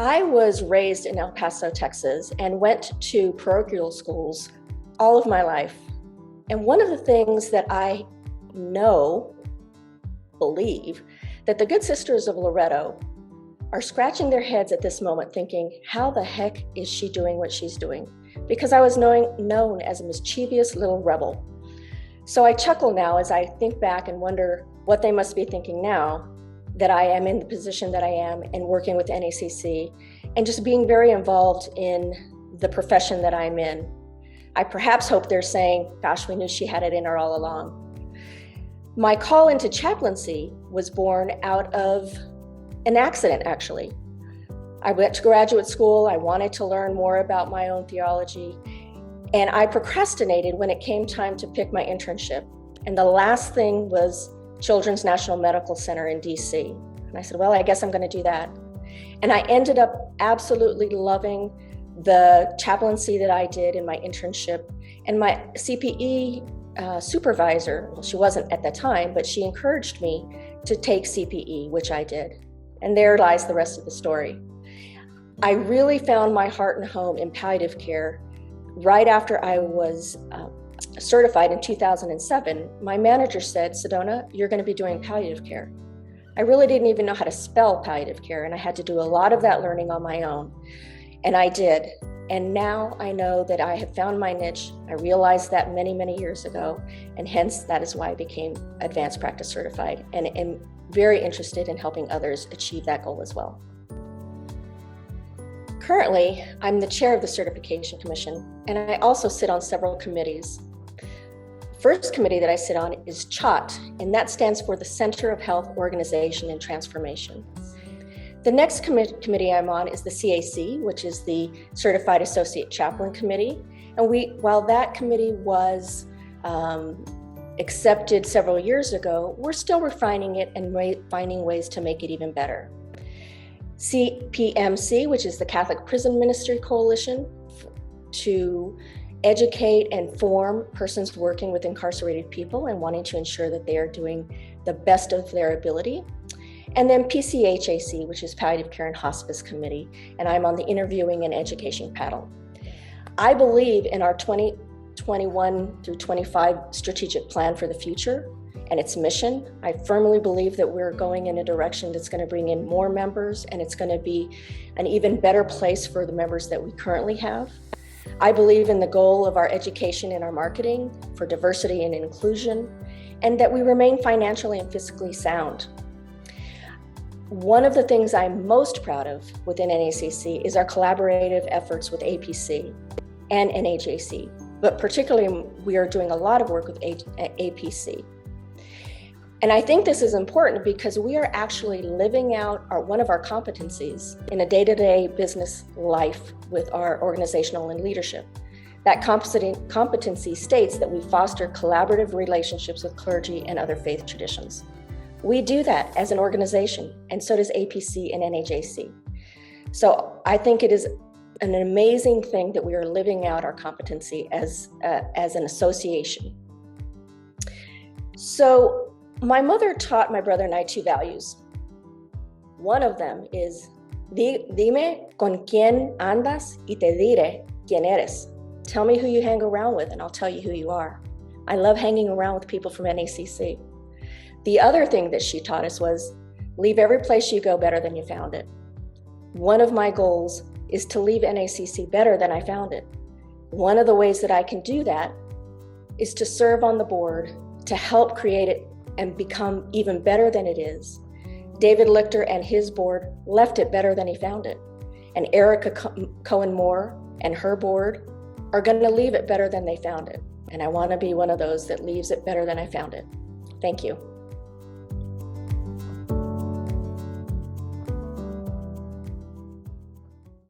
I was raised in El Paso, Texas, and went to parochial schools all of my life. And one of the things that I believe, that the Good Sisters of Loretto are scratching their heads at this moment thinking, how the heck is she doing what she's doing? Because I was known as a mischievous little rebel. So I chuckle now as I think back and wonder what they must be thinking now that I am in the position that I am and working with NACC and just being very involved in the profession that I'm in. I perhaps hope they're saying, gosh, we knew she had it in her all along. My call into chaplaincy was born out of an accident, actually. I went to graduate school. I wanted to learn more about my own theology, and I procrastinated when it came time to pick my internship. And the last thing was Children's National Medical Center in DC. And I said, well, I guess I'm going to do that. And I ended up absolutely loving the chaplaincy that I did in my internship. And my CPE supervisor, well, she wasn't at the time, but she encouraged me to take CPE, which I did. And there lies the rest of the story. I really found my heart and home in palliative care right after I was certified in 2007. My manager said, Sedona, you're going to be doing palliative care. I really didn't even know how to spell palliative care, and I had to do a lot of that learning on my own. And I did. And now I know that I have found my niche. I realized that many, many years ago, and hence that is why I became advanced practice certified and am very interested in helping others achieve that goal as well. Currently, I'm the chair of the Certification Commission, and I also sit on several committees. First committee that I sit on is CHOT, and that stands for the Center of Health Organization and Transformation. The next committee I'm on is the CAC, which is the Certified Associate Chaplain Committee. And while that committee was accepted several years ago, we're still refining it and finding ways to make it even better. CPMC, which is the Catholic Prison Ministry Coalition, to educate and form persons working with incarcerated people and wanting to ensure that they are doing the best of their ability. And then PCHAC, which is Palliative Care and Hospice Committee, and I'm on the Interviewing and Education panel. I believe in our 2021 through 25 strategic plan for the future and its mission. I firmly believe that we're going in a direction that's going to bring in more members, and it's going to be an even better place for the members that we currently have. I believe in the goal of our education and our marketing for diversity and inclusion, and that we remain financially and fiscally sound. One of the things I'm most proud of within NACC is our collaborative efforts with APC and NAJC, but particularly we are doing a lot of work with APC. And I think this is important because we are actually living out one of our competencies in a day-to-day business life with our organizational and leadership. That competency states that we foster collaborative relationships with clergy and other faith traditions. We do that as an organization, and so does APC and NAJC. So I think it is an amazing thing that we are living out our competency as an association. So my mother taught my brother and I two values. One of them is, dime con quién andas y te diré quién eres. Tell me who you hang around with and I'll tell you who you are. I love hanging around with people from NACC. The other thing that she taught us was, leave every place you go better than you found it. One of my goals is to leave NACC better than I found it. One of the ways that I can do that is to serve on the board, to help create it and become even better than it is. David Lichter and his board left it better than he found it. And Erica Cohen-Moore and her board are going to leave it better than they found it. And I want to be one of those that leaves it better than I found it. Thank you.